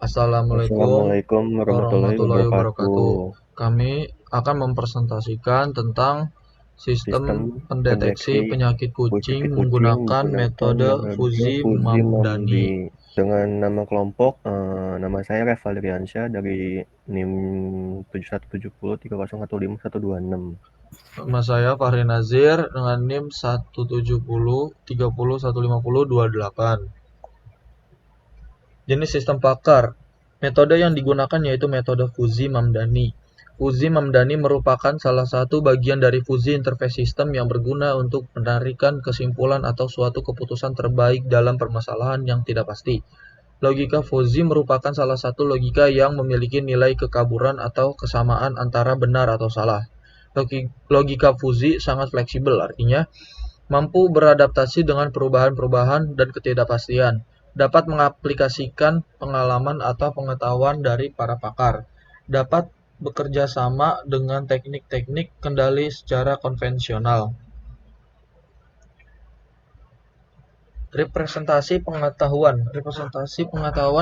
Assalamualaikum Assalamualaikum warahmatullahi warahmatullahi wabarakatuh. wabarakatuh. Kami akan mempresentasikan tentang sistem Sistem pendeteksi pendeteksi penyakit kucing penyakit kucing menggunakan menggunakan metode metode Fuzzy Fuji Mamdani. Mamdi. Dengan nama kelompok, nama saya Revalriansyah dari NIM 717030151126. Nama saya Fahri Nazir dengan NIM 1703030150288. Jenis sistem pakar. Metode yang digunakan yaitu metode Fuzzy Mamdani. Fuzzy Mamdani merupakan salah satu bagian dari Fuzzy Interface System yang berguna untuk menarikan kesimpulan atau suatu keputusan terbaik dalam permasalahan yang tidak pasti. Logika Fuzzy merupakan salah satu logika yang memiliki nilai kekaburan atau kesamaan antara benar atau salah. Logika Fuzzy sangat fleksibel, artinya mampu beradaptasi dengan perubahan-perubahan dan ketidakpastian, dapat mengaplikasikan pengalaman atau pengetahuan dari para pakar, dapat bekerja sama dengan teknik-teknik kendali secara konvensional. Representasi pengetahuan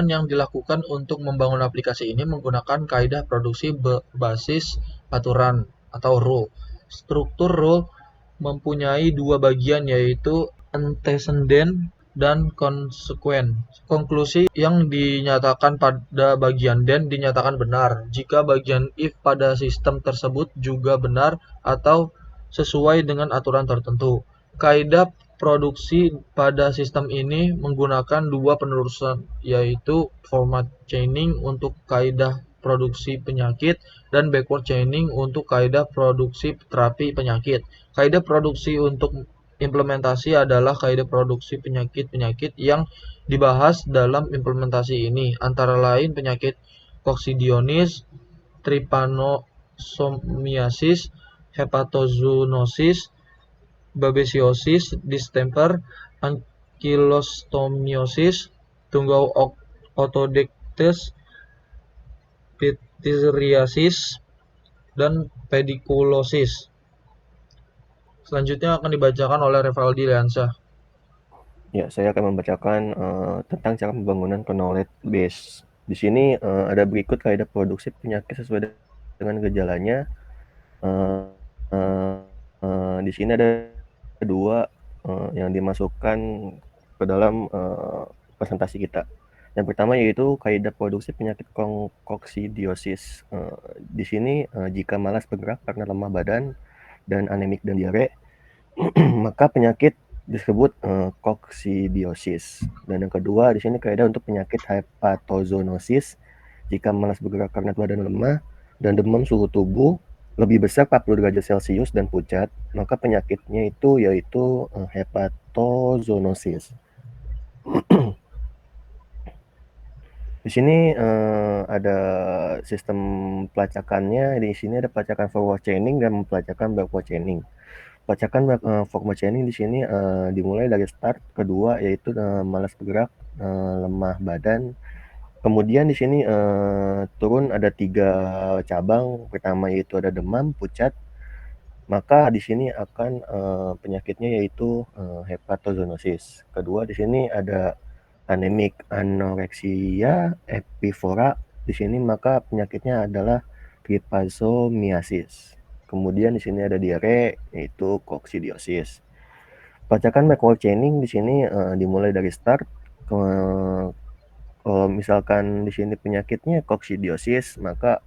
yang dilakukan untuk membangun aplikasi ini menggunakan kaidah produksi berbasis aturan atau rule. Struktur rule mempunyai dua bagian, yaitu antecedent dan consequent. Konklusi yang dinyatakan pada bagian then dinyatakan benar jika bagian if pada sistem tersebut juga benar atau sesuai dengan aturan tertentu. Kaidah produksi pada sistem ini menggunakan dua penerusan, yaitu forward chaining untuk kaidah produksi penyakit dan backward chaining untuk kaidah produksi terapi penyakit. Kaidah produksi untuk implementasi adalah kaidah produksi penyakit-penyakit yang dibahas dalam implementasi ini, antara lain penyakit koksidiosis, trypanosomiasis, hepatozoonosis, babesiosis, distemper, ankylostomiosis, tungau otodectes, pityriasis, dan pediculosis. Selanjutnya akan dibacakan oleh Revaldi Liansyah. Ya, saya akan membacakan tentang cara pembangunan knowledge base. Di sini ada berikut kaidah produksi penyakit sesuai dengan gejalanya. Uh, uh, di sini ada dua yang dimasukkan ke dalam presentasi kita. Yang pertama yaitu kaidah produksi penyakit koksidiosis. Di sini jika malas bergerak karena lemah badan dan anemik dan diare, maka penyakit disebut koksidiosis. Dan yang kedua di sini kaidah untuk penyakit hepatozoonosis. Jika malas bergerak karena badan lemah dan demam suhu tubuh lebih besar 40 derajat Celcius dan pucat, maka penyakitnya itu yaitu hepatozoonosis. Di sini ada sistem pelacakannya. Di sini ada pelacakan forward chaining dan pelacakan backward chaining. Pelacakan forward chaining di sini dimulai dari start kedua, yaitu malas bergerak, lemah badan. Kemudian di sini turun ada 3 cabang. Pertama yaitu ada demam, pucat. Maka di sini akan penyakitnya yaitu hepatozoonosis. Kedua di sini ada anemik, anoreksia, epifora. Di sini maka penyakitnya adalah trypanosomiasis. Kemudian di sini ada diare yaitu koksidiosis. Pelacakan backward chaining di sini dimulai dari start. Kalau misalkan di sini penyakitnya koksidiosis, maka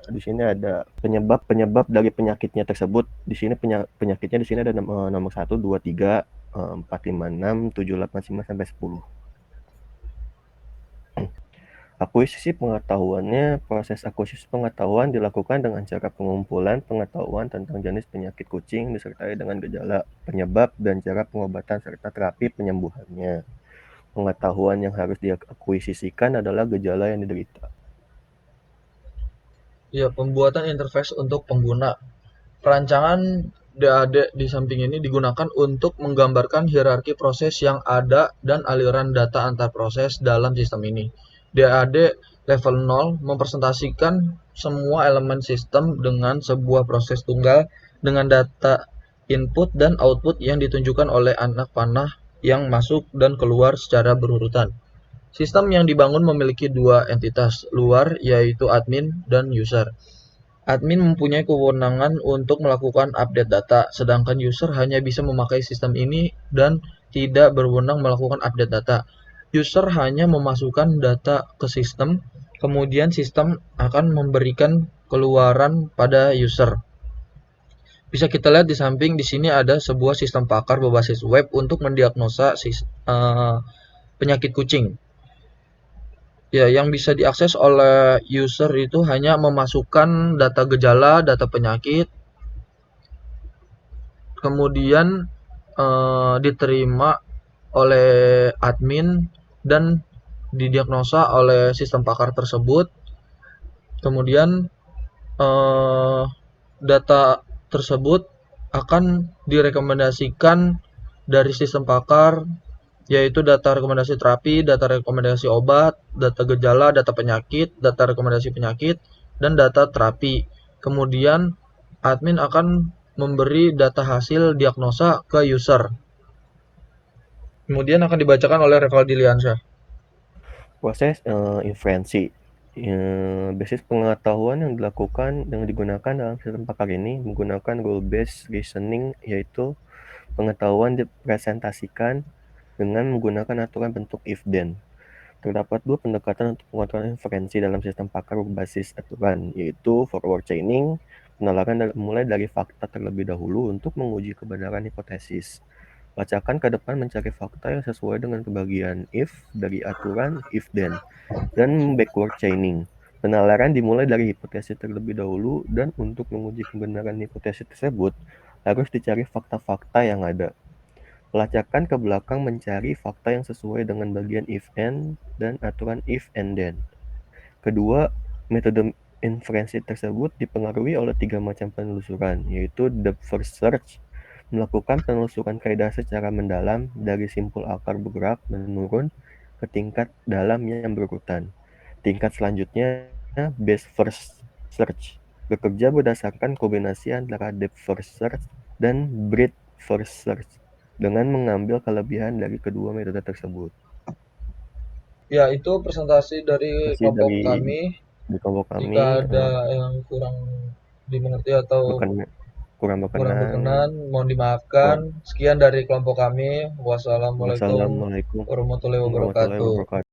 di sini ada penyebab dari penyakitnya tersebut. Di sini penyakitnya di sini ada nomor 1, 2, 3, 4, 5, 6, 7, 8, 9 sampai 10. Akuisisi pengetahuannya, proses akuisisi pengetahuan dilakukan dengan cara pengumpulan pengetahuan tentang jenis penyakit kucing disertai dengan gejala, penyebab, dan cara pengobatan serta terapi penyembuhannya. Pengetahuan yang harus diakuisisikan adalah gejala yang diderita. Ya, pembuatan interface untuk pengguna. Perancangan DAD di samping ini digunakan untuk menggambarkan hierarki proses yang ada dan aliran data antar proses dalam sistem ini. DAD level 0 mempresentasikan semua elemen sistem dengan sebuah proses tunggal dengan data input dan output yang ditunjukkan oleh anak panah yang masuk dan keluar secara berurutan. Sistem yang dibangun memiliki dua entitas luar, yaitu admin dan user. Admin mempunyai kewenangan untuk melakukan update data, sedangkan user hanya bisa memakai sistem ini dan tidak berwenang melakukan update data. User hanya memasukkan data ke sistem, kemudian sistem akan memberikan keluaran pada user. Bisa kita lihat di samping di sini ada sebuah sistem pakar berbasis web untuk mendiagnosa penyakit kucing. Ya, yang bisa diakses oleh user itu hanya memasukkan data gejala, data penyakit, kemudian diterima oleh admin dan didiagnosa oleh sistem pakar tersebut. Kemudian eh, data tersebut akan direkomendasikan dari sistem pakar, yaitu data rekomendasi terapi, data rekomendasi obat, data gejala, data penyakit, data rekomendasi penyakit, dan data terapi. Kemudian admin akan memberi data hasil diagnosa ke user. Kemudian akan dibacakan oleh Revaldi Liansyah. Proses inferensi. Basis pengetahuan yang digunakan dalam sistem pakar ini menggunakan rule-based reasoning, yaitu pengetahuan dipresentasikan dengan menggunakan aturan bentuk if-then. Terdapat dua pendekatan untuk pengetahuan inferensi dalam sistem pakar berbasis aturan, yaitu forward chaining, penalaran mulai dari fakta terlebih dahulu untuk menguji kebenaran hipotesis. Bacakan ke depan mencari fakta yang sesuai dengan kebagian if dari aturan if-then, dan backward chaining. Penalaran dimulai dari hipotesis terlebih dahulu, dan untuk menguji kebenaran hipotesis tersebut, harus dicari fakta-fakta yang ada. Pelacakan ke belakang mencari fakta yang sesuai dengan bagian if-and dan aturan if-and-then. Kedua, metode inferensi tersebut dipengaruhi oleh 3 macam penelusuran, yaitu depth first search, melakukan penelusuran kaidah secara mendalam dari simpul akar bergerak menurun ke tingkat dalam yang berurutan. Tingkat selanjutnya, base first search, bekerja berdasarkan kombinasi antara depth first search dan breadth first search, dengan mengambil kelebihan dari kedua metode tersebut. Ya, itu presentasi dari Masih kelompok kami. di kelompok Jika kami ada yang kurang dimengerti atau kurang kurang berkenan. berkenan, mohon dimaafkan. Sekian dari kelompok kami. Wassalamualaikum Wassalamualaikum warahmatullahi warahmatullahi wabarakatuh. wabarakatuh.